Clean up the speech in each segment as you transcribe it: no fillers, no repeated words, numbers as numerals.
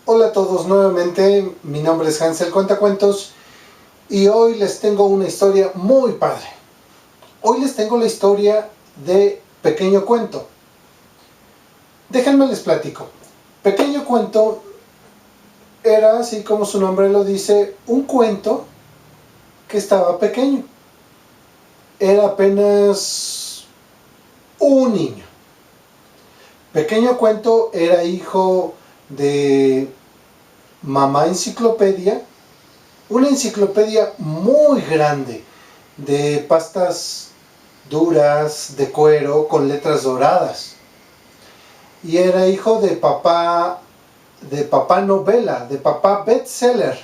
Hola a todos nuevamente, mi nombre es Hansel Cuentacuentos y hoy les tengo una historia muy padre. Hoy les tengo la historia de Pequeño Cuento. Déjenme les platico. Pequeño Cuento era, así como su nombre lo dice, un cuento que estaba pequeño. Era apenas un niño. Pequeño Cuento era hijo de Mamá Enciclopedia, una enciclopedia muy grande de pastas duras de cuero con letras doradas, y era hijo de papá novela, de papá bestseller,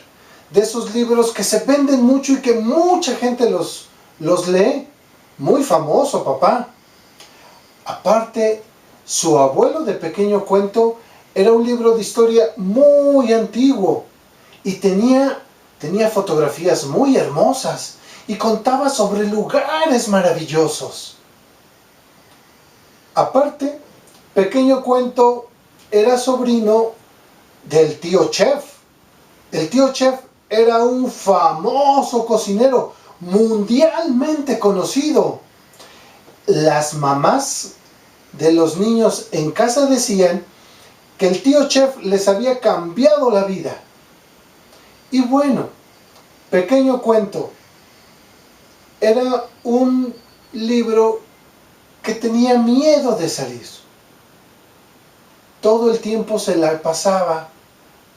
de esos libros que se venden mucho y que mucha gente los lee. Muy famoso papá. Aparte, su abuelo de Pequeño Cuento era un libro de historia muy antiguo y tenía fotografías muy hermosas y contaba sobre lugares maravillosos. Aparte, Pequeño Cuento era sobrino del tío Chef. El tío Chef era un famoso cocinero mundialmente conocido. Las mamás de los niños en casa decían que el tío Chef les había cambiado la vida. Y bueno, Pequeño Cuento era un libro que tenía miedo de salir. Todo el tiempo se la pasaba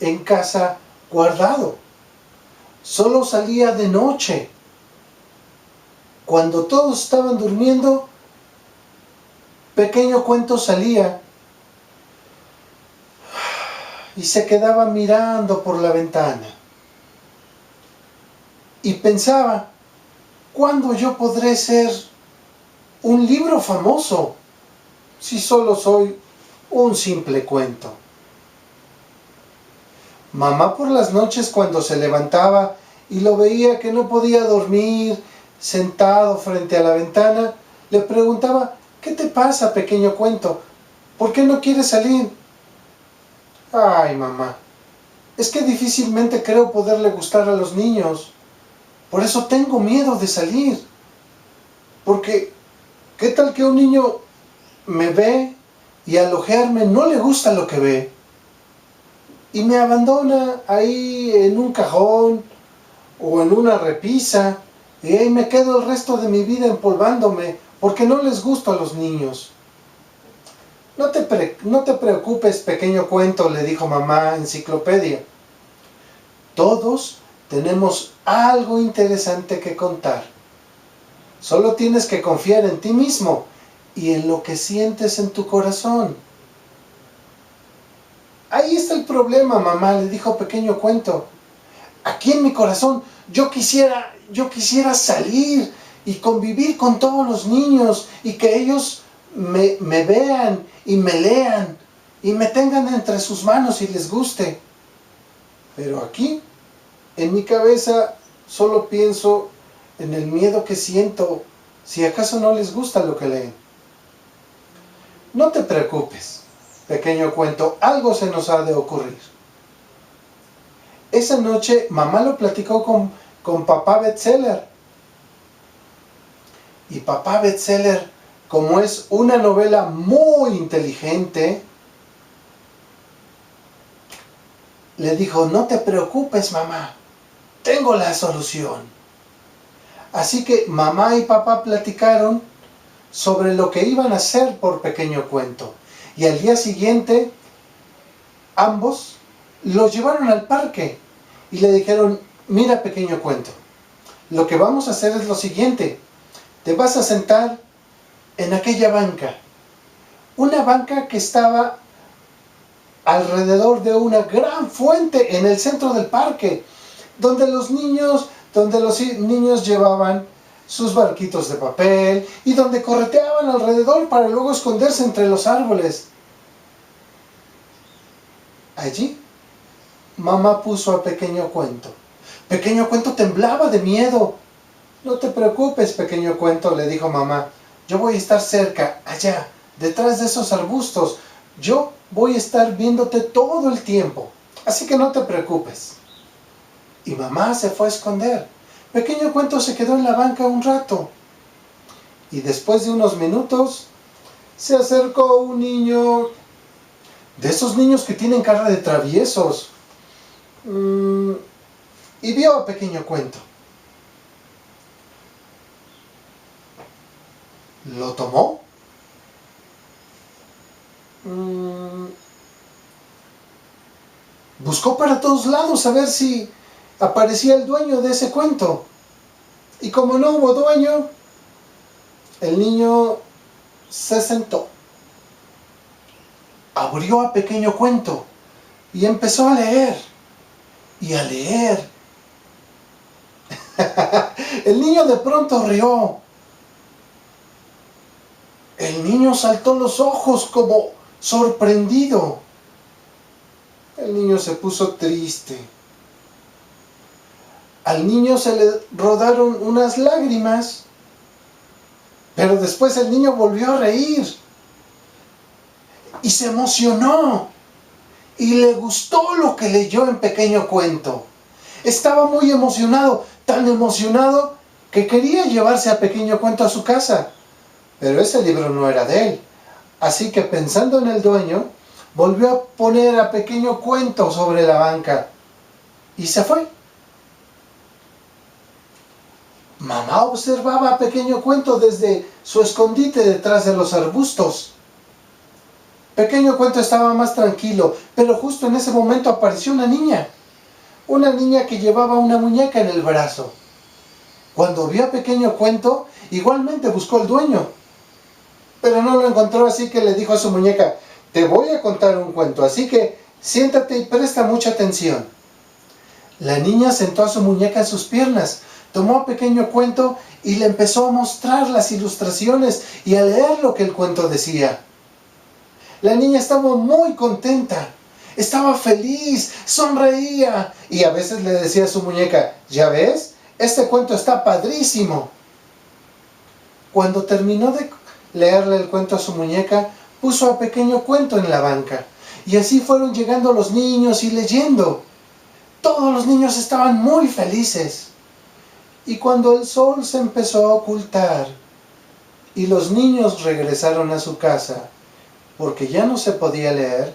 en casa guardado. Solo salía de noche. Cuando todos estaban durmiendo, Pequeño Cuento salía y se quedaba mirando por la ventana. Y pensaba, ¿cuándo yo podré ser un libro famoso si solo soy un simple cuento? Mamá por las noches, cuando se levantaba y lo veía que no podía dormir sentado frente a la ventana, le preguntaba, ¿qué te pasa, Pequeño Cuento? ¿Por qué no quieres salir? Ay, mamá, es que difícilmente creo poderle gustar a los niños. Por eso tengo miedo de salir. Porque, ¿qué tal que un niño me ve y al ojearme no le gusta lo que ve y me abandona ahí en un cajón o en una repisa, y ahí me quedo el resto de mi vida empolvándome porque no les gusto a los niños? No te preocupes, Pequeño Cuento, le dijo Mamá Enciclopedia. Todos tenemos algo interesante que contar. Solo tienes que confiar en ti mismo y en lo que sientes en tu corazón. Ahí está el problema, mamá, le dijo Pequeño Cuento. Aquí en mi corazón yo quisiera salir y convivir con todos los niños y que ellos me vean y me lean y me tengan entre sus manos y les guste. Pero aquí, en mi cabeza, solo pienso en el miedo que siento si acaso no les gusta lo que leen. No te preocupes, Pequeño Cuento, algo se nos ha de ocurrir. Esa noche mamá lo platicó con papá bestseller. Y papá bestseller, como es una novela muy inteligente, le dijo, no te preocupes, mamá, tengo la solución. Así que mamá y papá platicaron sobre lo que iban a hacer por Pequeño Cuento. Y al día siguiente, ambos lo llevaron al parque y le dijeron, mira, Pequeño Cuento, lo que vamos a hacer es lo siguiente. Te vas a sentar en aquella banca. Una banca que estaba alrededor de una gran fuente en el centro del parque, donde los niños llevaban sus barquitos de papel y donde correteaban alrededor para luego esconderse entre los árboles. Allí, mamá puso a Pequeño Cuento. Pequeño Cuento temblaba de miedo. No te preocupes, Pequeño Cuento, le dijo mamá. Yo voy a estar cerca, allá, detrás de esos arbustos. Yo voy a estar viéndote todo el tiempo. así que no te preocupes. Y mamá se fue a esconder. Pequeño Cuento se quedó en la banca un rato. Y después de unos minutos, se acercó un niño, de esos niños que tienen cara de traviesos, y vio a Pequeño Cuento. Lo tomó. Buscó para todos lados a ver si aparecía el dueño de ese cuento. Y como no hubo dueño, el niño se sentó. Abrió a Pequeño Cuento y empezó a leer. Y a leer. El niño de pronto rió. El niño saltó los ojos como sorprendido. El niño se puso triste. Al niño se le rodaron unas lágrimas, pero después el niño volvió a reír y se emocionó y le gustó lo que leyó en Pequeño Cuento. Estaba muy emocionado, tan emocionado que quería llevarse a Pequeño Cuento a su casa, pero ese libro no era de él. Así que pensando en el dueño, volvió a poner a Pequeño Cuento sobre la banca y se fue. Mamá observaba a Pequeño Cuento desde su escondite detrás de los arbustos. Pequeño Cuento estaba más tranquilo, pero justo en ese momento apareció una niña que llevaba una muñeca en el brazo. Cuando vio a Pequeño Cuento, igualmente buscó al dueño, pero no lo encontró, así que le dijo a su muñeca: te voy a contar un cuento, así que siéntate y presta mucha atención. La niña sentó a su muñeca en sus piernas, tomó a Pequeño Cuento y le empezó a mostrar las ilustraciones y a leer lo que el cuento decía. La niña estaba muy contenta, estaba feliz, sonreía y a veces le decía a su muñeca: ¿ya ves? Este cuento está padrísimo. Cuando terminó de leerle el cuento a su muñeca, puso a Pequeño Cuento en la banca. Y así fueron llegando los niños y leyendo. Todos los niños estaban muy felices. Y cuando el sol se empezó a ocultar y los niños regresaron a su casa, porque ya no se podía leer,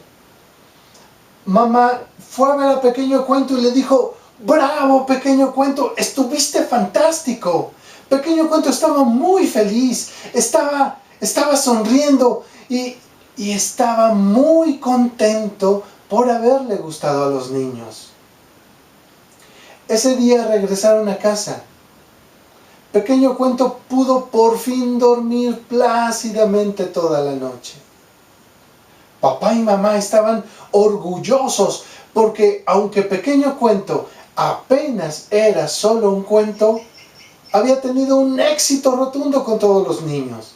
mamá fue a ver a Pequeño Cuento y le dijo: ¡bravo, Pequeño Cuento! ¡Estuviste fantástico! Pequeño Cuento estaba muy feliz, estaba sonriendo y estaba muy contento por haberle gustado a los niños. Ese día regresaron a casa. Pequeño Cuento pudo por fin dormir plácidamente toda la noche. Papá y mamá estaban orgullosos porque, aunque Pequeño Cuento apenas era solo un cuento, había tenido un éxito rotundo con todos los niños.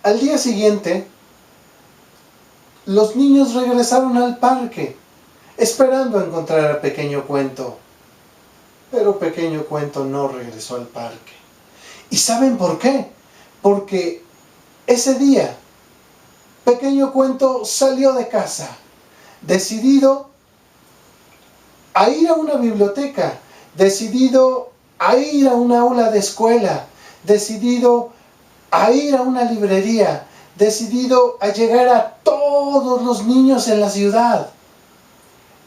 Al día siguiente, los niños regresaron al parque, esperando encontrar a Pequeño Cuento. Pero Pequeño Cuento no regresó al parque. ¿Y saben por qué? Porque ese día, Pequeño Cuento salió de casa, decidido a ir a una biblioteca, decidido a ir a una aula de escuela, decidido a ir a una librería, decidido a llegar a todos los niños en la ciudad,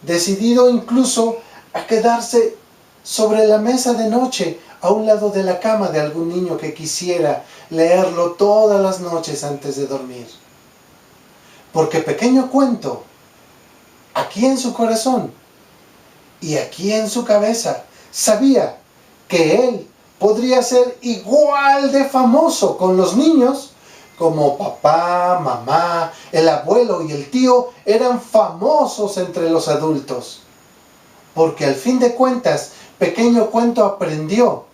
decidido incluso a quedarse sobre la mesa de noche a un lado de la cama de algún niño que quisiera leerlo todas las noches antes de dormir. Porque Pequeño Cuento, aquí en su corazón y aquí en su cabeza, sabía que él podría ser igual de famoso con los niños como papá, mamá, el abuelo y el tío eran famosos entre los adultos. Porque al fin de cuentas, Pequeño Cuento aprendió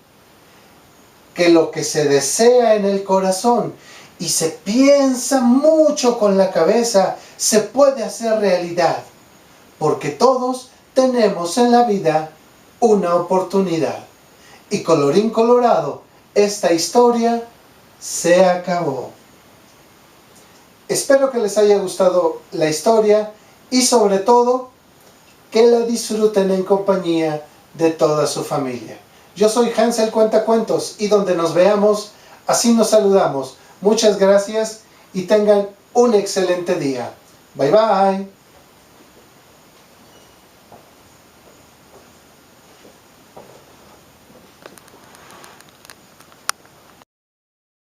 que lo que se desea en el corazón y se piensa mucho con la cabeza, se puede hacer realidad. Porque todos tenemos en la vida una oportunidad. Y colorín colorado, esta historia se acabó. Espero que les haya gustado la historia y sobre todo que la disfruten en compañía de toda su familia. Yo soy Hansel Cuentacuentos y donde nos veamos, así nos saludamos. Muchas gracias y tengan un excelente día. Bye bye.